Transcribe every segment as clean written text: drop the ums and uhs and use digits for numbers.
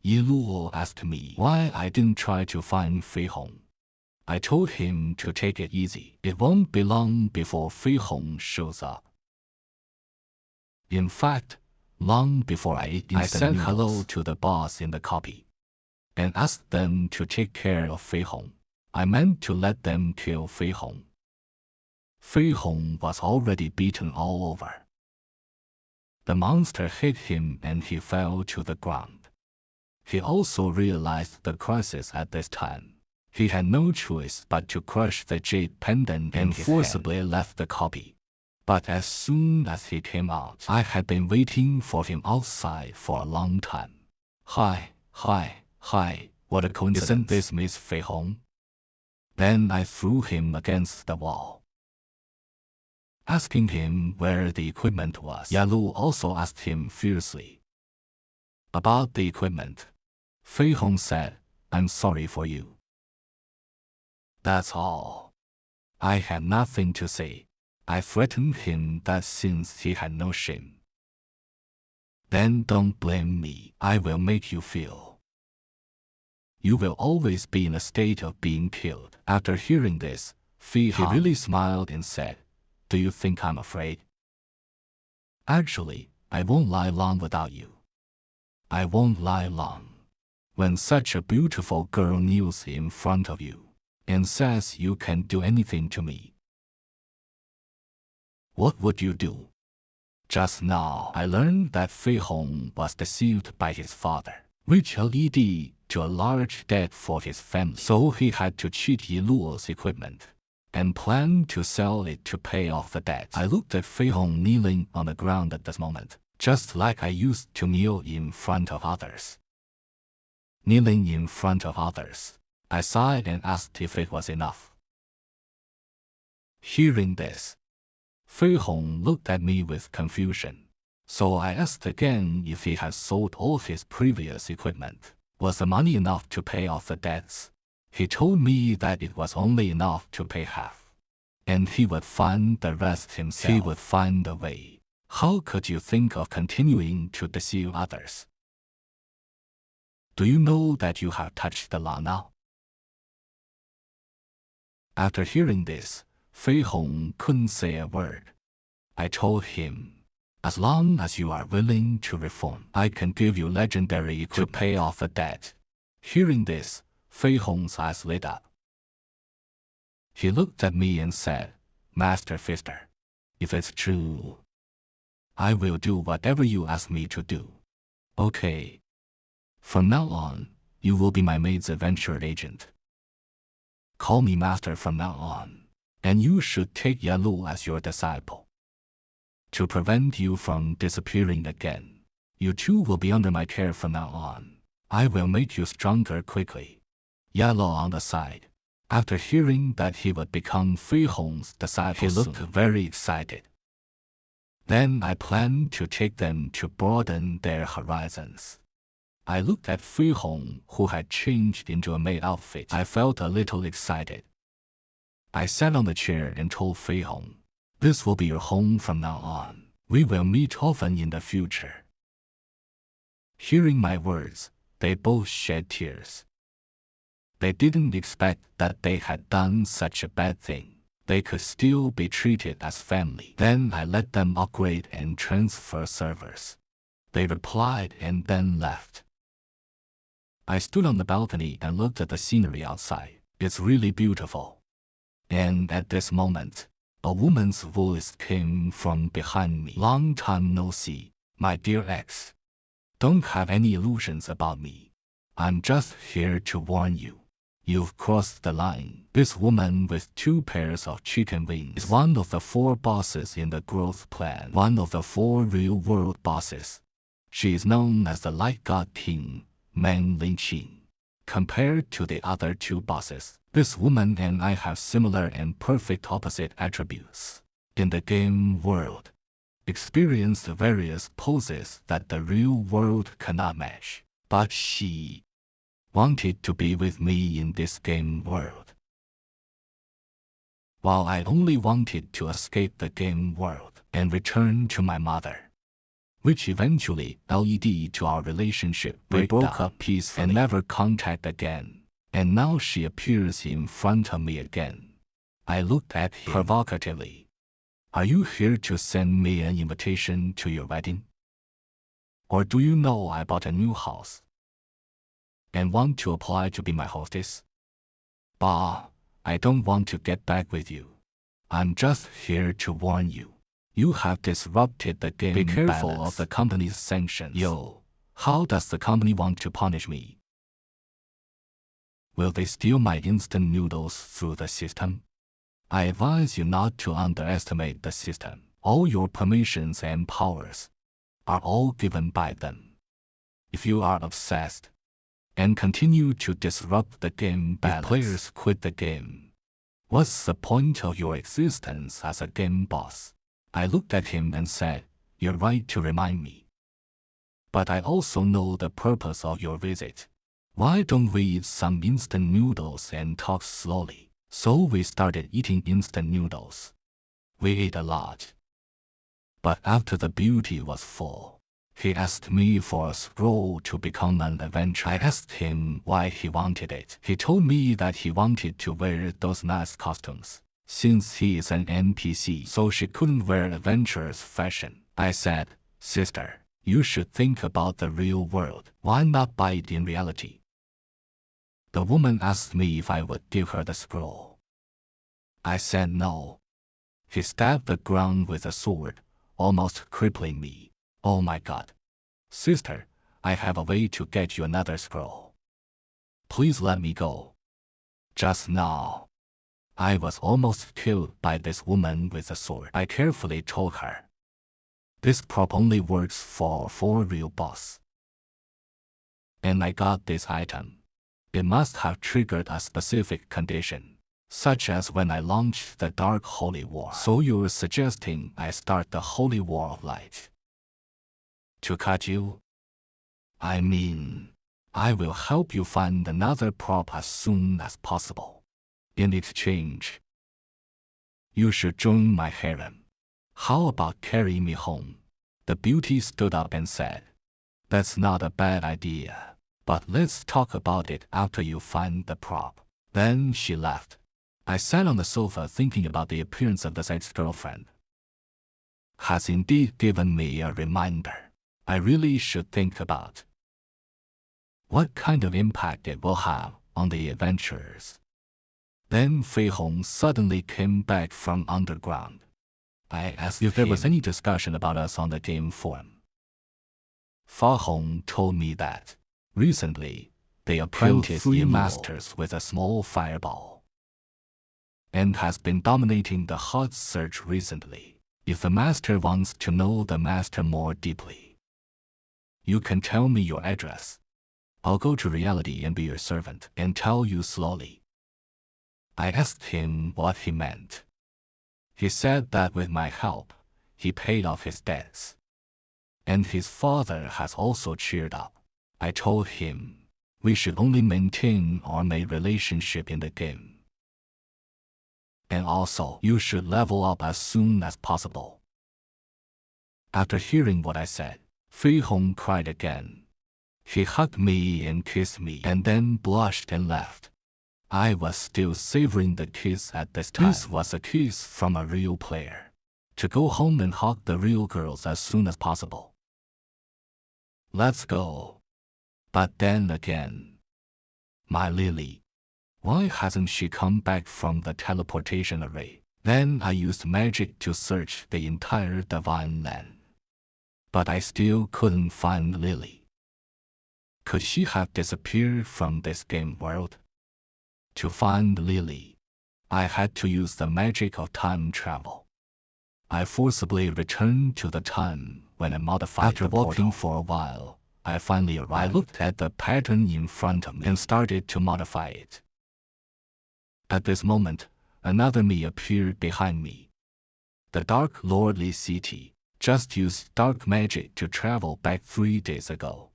Yiluo asked me why I didn't try to find Fei Hong. I told him to take it easy. It won't be long before Fei Hong shows up. In fact, long before I ate I said hello to the boss in the copy and asked them to take care of Fei Hong. I meant to let them kill Fei Hong. Fei Hong was already beaten all over. The monster hit him and he fell to the ground. He also realized the crisis at this time. He had no choice but to crush the jade pendant and forcibly left the copy. But as soon as he came out, I had been waiting for him outside for a long time. Hi, what a coincidence. Isn't this Miss Fei Hong? Then I threw him against the wall, asking him where the equipment was. Yalu also asked him fiercely about the equipment. Fei Hong said, "I'm sorry for you." That's all. I had nothing to say. I threatened him that since he had no shame, then don't blame me. I will make you feel. You will always be in a state of being killed. After hearing this, he really smiled and said, "Do you think I'm afraid? Actually, I won't lie long without you. I won't lie long. When such a beautiful girl kneels in front of you and says you can do anything to me, what would you do?" Just now, I learned that Fei Hong was deceived by his father, which led to a large debt for his family. So he had to cheat Yiluo's equipment and plan to sell it to pay off the debt. I looked at Fei Hong kneeling on the ground at this moment, just like I used to kneel in front of others. Kneeling in front of others, I sighed and asked if it was enough. Hearing this, Fei Hong looked at me with confusion. So I asked again if he had sold all his previous equipment. Was the money enough to pay off the debts? He told me that it was only enough to pay half, and he would find the rest himself. He would find a way. How could you think of continuing to deceive others? Do you know that you have touched the law now? After hearing this, Fei Hong couldn't say a word. I told him, "As long as you are willing to reform, I can give you legendary equipment to pay off the debt." Hearing this, Fei Hong's eyes lit up. He looked at me and said, "Master Fister, if it's true, I will do whatever you ask me to do. Okay. From now on, you will be my maid's adventure agent. Call me Master from now on. And you should take Yalu as your disciple. To prevent you from disappearing again, you two will be under my care from now on. I will make you stronger quickly." Yalu on the side, after hearing that he would become Fei Hong's disciple, he looked very excited. Then I planned to take them to broaden their horizons. I looked at Fei Hong, who had changed into a maid outfit. I felt a little excited. I sat on the chair and told Fei Hong, "This will be your home from now on. We will meet often in the future." Hearing my words, they both shed tears. They didn't expect that they had done such a bad thing. They could still be treated as family. Then I let them upgrade and transfer servers. They replied and then left. I stood on the balcony and looked at the scenery outside. It's really beautiful. And at this moment, a woman's voice came from behind me. "Long time no see, my dear ex. Don't have any illusions about me. I'm just here to warn you. You've crossed the line." This woman with 2 pairs of chicken wings is one of the 4 bosses in the growth plan. One of the 4 real-world bosses. She is known as the Light God King, Man Lin-Qin. Compared to the other 2 bosses, this woman and I have similar and perfect opposite attributes. In the game world, experienced various poses that the real world cannot match. But she wanted to be with me in this game world, while I only wanted to escape the game world and return to my mother. which eventually led to our relationship. We broke up peacefully and never contact again. And now she appears in front of me again. I looked at him provocatively. Are you here to send me an invitation to your wedding? Or do you know I bought a new house and want to apply to be my hostess? Bah, I don't want to get back with you. I'm just here to warn you. You have disrupted the game. Be careful balance of the company's sanctions. Yo, how does the company want to punish me? Will they steal my instant noodles through the system? I advise you not to underestimate the system. All your permissions and powers are all given by them. If you are obsessed and continue to disrupt the game balance, if players quit the game, what's the point of your existence as a game boss? I looked at him and said, you're right to remind me. But I also know the purpose of your visit. Why don't we eat some instant noodles and talk slowly? So we started eating instant noodles. We ate a lot. But after the beauty was full, he asked me for a scroll to become an adventurer. I asked him why he wanted it. He told me that he wanted to wear those nice costumes. Since he is an NPC, so she couldn't wear adventurer's fashion. I said, sister, you should think about the real world. Why not buy it in reality? The woman asked me if I would give her the scroll. I said no. He stabbed the ground with a sword, almost crippling me. Oh my God. Sister, I have a way to get you another scroll. Please let me go. Just now, I was almost killed by this woman with a sword. I carefully told her, this prop only works for real boss. And I got this item. It must have triggered a specific condition, such as when I launched the Dark Holy War. So you're suggesting I start the Holy War of Light to cut you? I mean, I will help you find another prop as soon as possible. In exchange, you should join my harem. How about carrying me home? The beauty stood up and said, that's not a bad idea, but let's talk about it after you find the prop. Then she left. I sat on the sofa thinking about the appearance of this ex-girlfriend. Has indeed given me a reminder. I really should think about what kind of impact it will have on the adventurers. Then Fei Hong suddenly came back from underground. I asked if there was any discussion about us on the game forum. Fa Hong told me that recently they apprenticed 3 masters with a small fireball and has been dominating the hot search recently. If the master wants to know the master more deeply, you can tell me your address. I'll go to reality and be your servant and tell you slowly. I asked him what he meant. He said that with my help, he paid off his debts. And his father has also cheered up. I told him we should only maintain our main relationship in the game. And also, you should level up as soon as possible. After hearing what I said, Fei Hong cried again. He hugged me and kissed me and then blushed and left. I was still savoring the kiss at this time. This was a kiss from a real player. To go home and hug the real girls as soon as possible. Let's go. But then again, my Lily, why hasn't she come back from the teleportation array? Then I used magic to search the entire Divine Land. But I still couldn't find Lily. Could she have disappeared from this game world? To find Lily, I had to use the magic of time travel. I forcibly returned to the time when I modified After the walking portal. For a while, I finally arrived. I looked at the pattern in front of me and started to modify it. At this moment, another me appeared behind me. The Dark Lordly City just used dark magic to travel back 3 days ago.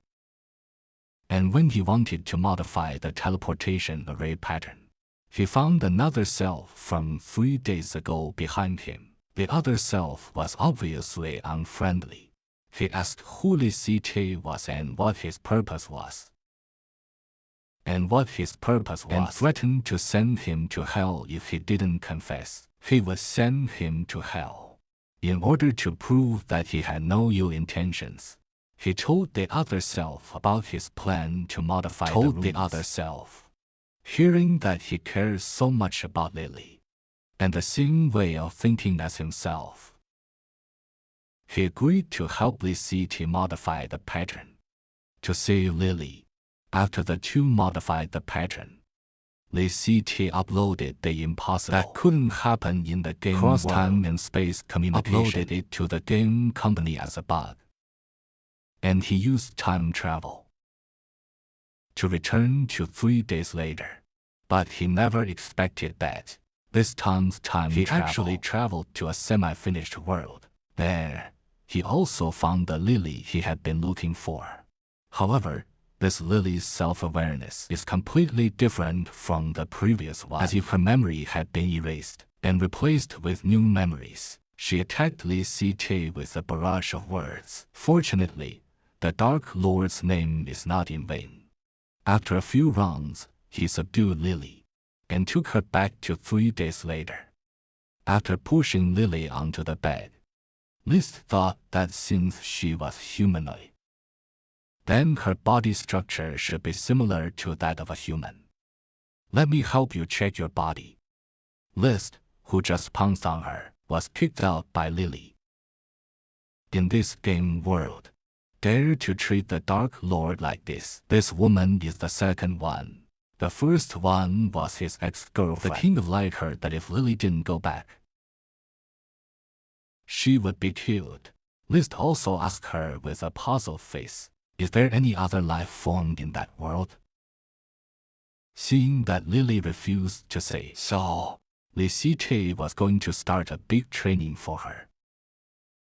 And when he wanted to modify the teleportation array pattern, he found another self from 3 days ago behind him. The other self was obviously unfriendly. He asked who Li Cite was and what his purpose was. And threatened to send him to hell if he didn't confess. He would send him to hell. In order to prove that he had no ill intentions, he told the other self about his plan to modify the runes. The other self, hearing that he cares so much about Lily, and the same way of thinking as himself, he agreed to help Li Cite modify the pattern to save Lily. After the two modified the pattern, Li Cite uploaded the impossible that couldn't happen in the game cross-time and space communication, uploaded it to the game company as a bug. And he used time travel to return to 3 days later. But he never expected that this time's he actually traveled to a semi-finished world. There, he also found the Lily he had been looking for. However, this Lily's self-awareness is completely different from the previous one, as if her memory had been erased and replaced with new memories. She attacked Li Cite with a barrage of words. Fortunately, the Dark Lord's name is not in vain. After a few rounds, he subdued Lily and took her back to 3 days later. After pushing Lily onto the bed, List thought that since she was humanoid, then her body structure should be similar to that of a human. Let me help you check your body. List, who just pounced on her, was kicked out by Lily. In this game world, dare to treat the Dark Lord like this. This woman is the second one. The first one was his ex-girlfriend. The King of Light heard that if Lily didn't go back, she would be killed. List also asked her with a puzzled face, is there any other life form in that world? Seeing that Lily refused to say so, Li Cite was going to start a big training for her.